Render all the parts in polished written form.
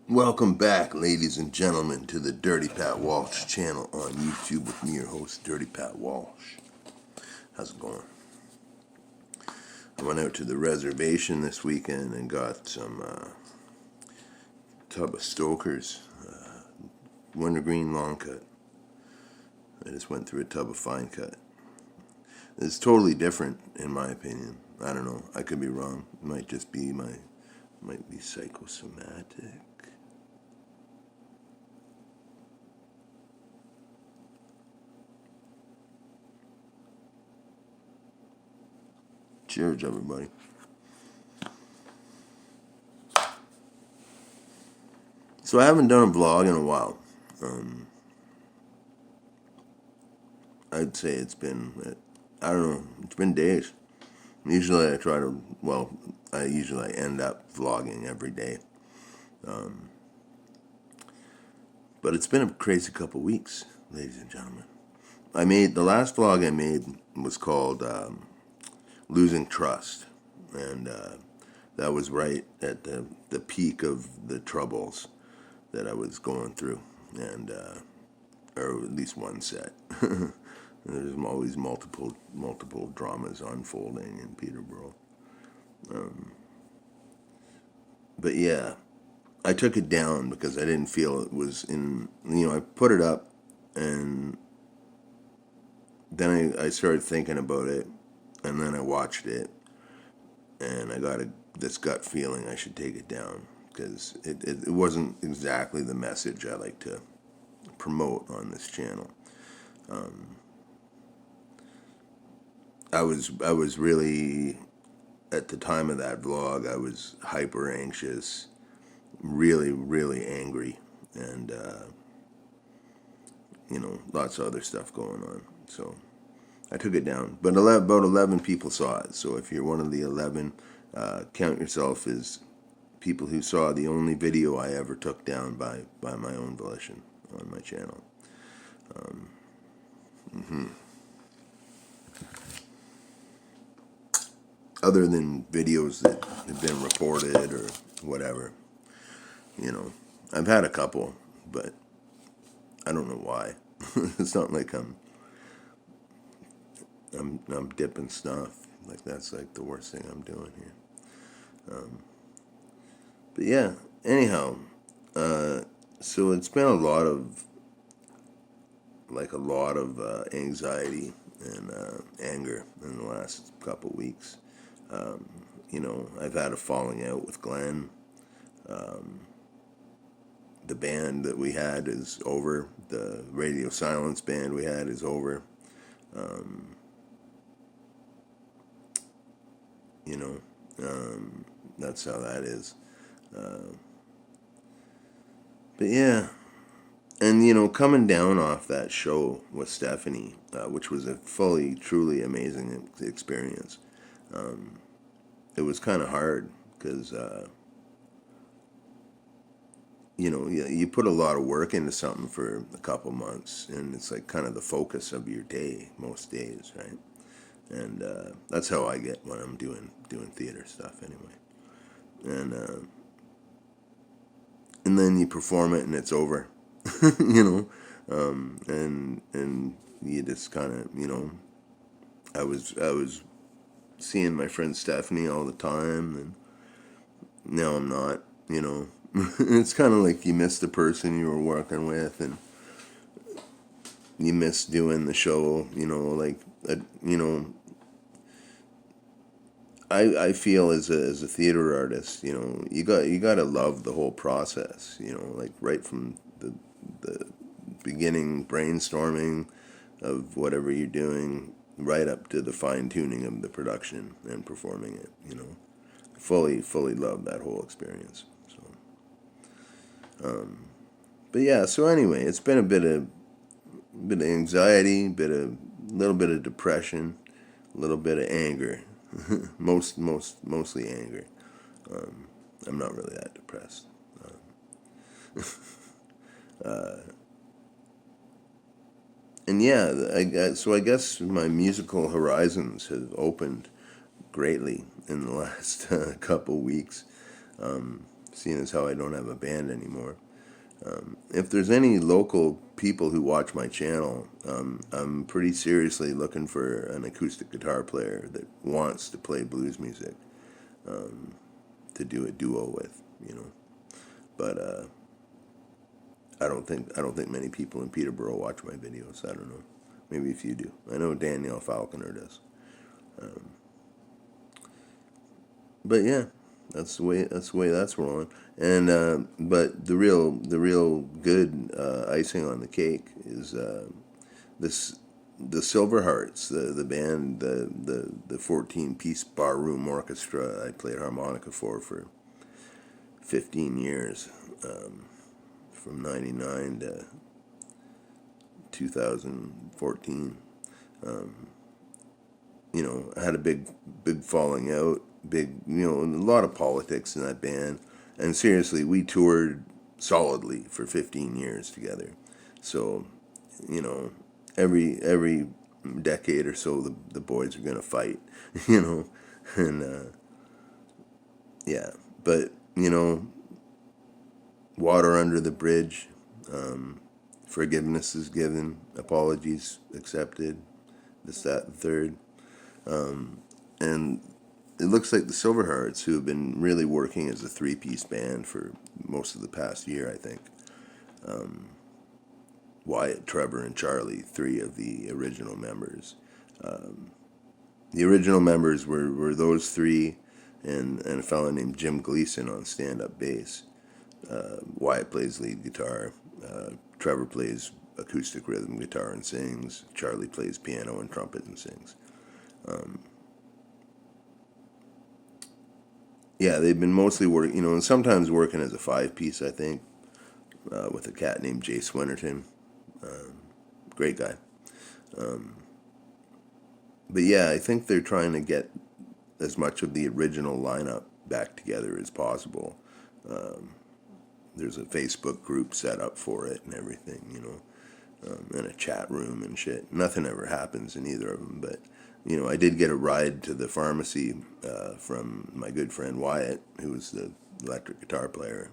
Welcome back, ladies and gentlemen, to the Dirty Pat Walsh channel on YouTube with me, your host, Dirty Pat Walsh. How's it going? I went out to the reservation this weekend and got some tub of Stoker's wintergreen long cut. I just went through a tub of fine cut. It's totally different, in my opinion. I don't know. I could be wrong. It might just be might be psychosomatic. Cheers, everybody. So I haven't done a vlog in a while. I'd say it's been, I don't know, it's been days. Usually I end up vlogging every day. But it's been a crazy couple weeks, ladies and gentlemen. The last vlog I made was called Losing Trust. And that was right at the peak of the troubles that I was going through. And, or at least one set. There's always multiple dramas unfolding in Peterborough. But yeah, I took it down because I didn't feel it was in, I put it up and then I started thinking about it and then I watched it and I got this gut feeling I should take it down because it wasn't exactly the message I like to promote on this channel. I was really, at the time of that vlog, I was hyper anxious, really, really angry, and, lots of other stuff going on. So I took it down. But about 11 people saw it. So if you're one of the 11, count yourself as people who saw the only video I ever took down by my own volition on my channel. Other than videos that have been reported or whatever, I've had a couple, but I don't know why. It's not like I'm dipping stuff. Like that's like the worst thing I'm doing here. But yeah, anyhow, so it's been a lot of anxiety and anger in the last couple weeks. I've had a falling out with Glenn. The band that we had is over. The Radio Silence band we had is over. That's how that is. But yeah. And, coming down off that show with Stephanie, which was a fully, truly amazing experience, it was kind of hard because, you put a lot of work into something for a couple months, and it's like kind of the focus of your day most days, right? And that's how I get when I'm doing theater stuff anyway. And then you perform it and it's over, and you just kind of, I was seeing my friend Stephanie all the time, and now I'm not, It's kind of like you miss the person you were working with, and you miss doing the show, I feel as a theater artist, you got to love the whole process, like right from the beginning brainstorming of whatever you're doing, right up to the fine tuning of the production and performing it. Fully love that whole experience. So, but yeah. So anyway, it's been a bit of anxiety, little bit of depression, a little bit of anger. Mostly anger. I'm not really that depressed. And yeah, so I guess my musical horizons have opened greatly in the last couple weeks. seeing as how I don't have a band anymore. If there's any local people who watch my channel, I'm pretty seriously looking for an acoustic guitar player that wants to play blues music, to do a duo with, you know. But I don't think many people in Peterborough watch my videos. I don't know. Maybe if you do. I know Danielle Falconer does. But yeah, that's the way that's rolling. And but the real good icing on the cake is this the Silver Hearts, the band, the 14-piece barroom orchestra I played harmonica for 15 years, from 99 to 2014. I had a big falling out, a lot of politics in that band. And seriously, we toured solidly for 15 years together. So, you know, every decade or so, the boys are gonna fight, you know, and yeah. But water under the bridge. Forgiveness is given, apologies accepted. This, that, and third. And it looks like the Silverhearts, who have been really working as a three-piece band for most of the past year, I think. Wyatt, Trevor, and Charlie, three of the original members. The original members were those three, and a fellow named Jim Gleason on stand-up bass. Wyatt plays lead guitar. Trevor plays acoustic rhythm guitar and sings. Charlie plays piano and trumpet and sings. Yeah, they've been mostly working, and sometimes working as a five-piece, I think, with a cat named Jay Swinnerton. Great guy. But yeah, I think they're trying to get as much of the original lineup back together as possible. There's a Facebook group set up for it and everything, and a chat room and shit. Nothing ever happens in either of them, but I did get a ride to the pharmacy from my good friend Wyatt, who was the electric guitar player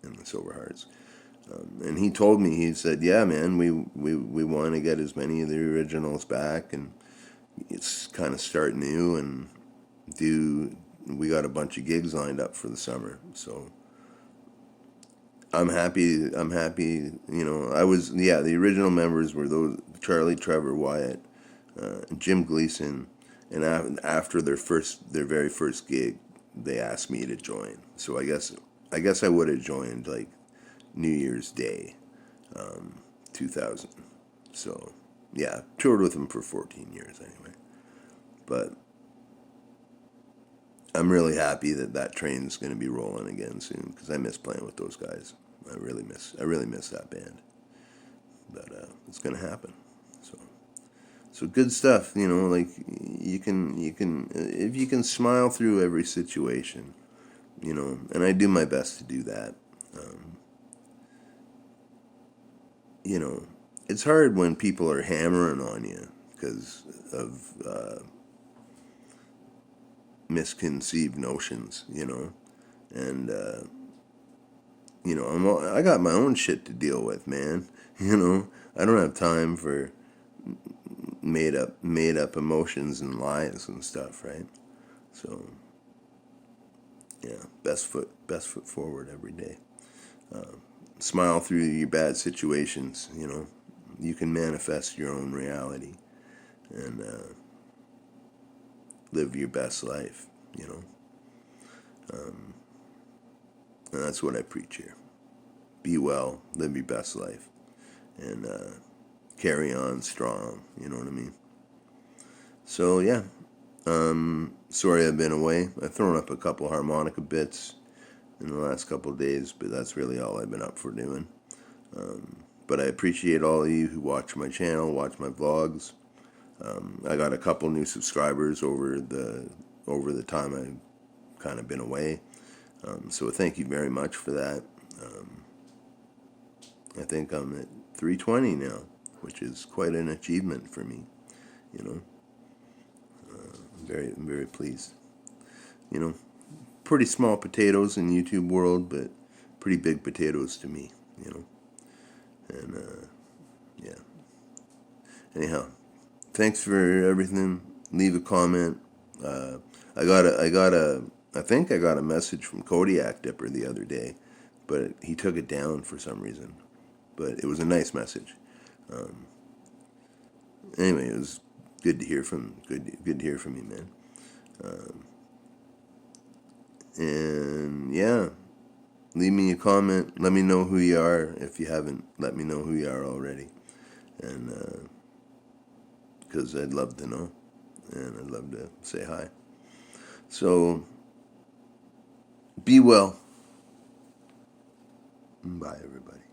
in the Silverhearts. And he told me, he said, "Yeah, man, we want to get as many of the originals back, and it's kind of start new and we got a bunch of gigs lined up for the summer, so." I'm happy. The original members were those: Charlie, Trevor, Wyatt, Jim Gleason, and after their very first gig, they asked me to join. So I guess I would have joined like New Year's Day, 2000. So yeah, toured with them for 14 years anyway. But I'm really happy that train's going to be rolling again soon, because I miss playing with those guys. I really miss that band. But it's going to happen. So good stuff. Like you can if you can smile through every situation, and I do my best to do that. It's hard when people are hammering on you because of misconceived notions, and I got my own shit to deal with, man. I don't have time for made up emotions and lies and stuff, right? So yeah, best foot forward every day. Smile through your bad situations. You can manifest your own reality and live your best life. And that's what I preach here. Be well, live your best life, and carry on strong. You know what I mean? So yeah, sorry I've been away. I've thrown up a couple harmonica bits in the last couple of days, but that's really all I've been up for doing. But I appreciate all of you who watch my channel, watch my vlogs. I got a couple new subscribers over the time I've kind of been away. So thank you very much for that. I think I'm at 320 now, which is quite an achievement for me. I'm very, very pleased. pretty small potatoes in YouTube world, but pretty big potatoes to me, you know. And yeah. Anyhow, thanks for everything. Leave a comment. I think I got a message from Kodiak Dipper the other day, but he took it down for some reason. But it was a nice message. Anyway, it was good to hear from good to hear from you, man. And yeah, leave me a comment. Let me know who you are if you haven't. Let me know who you are already, and because I'd love to know, and I'd love to say hi. So be well. Bye, everybody.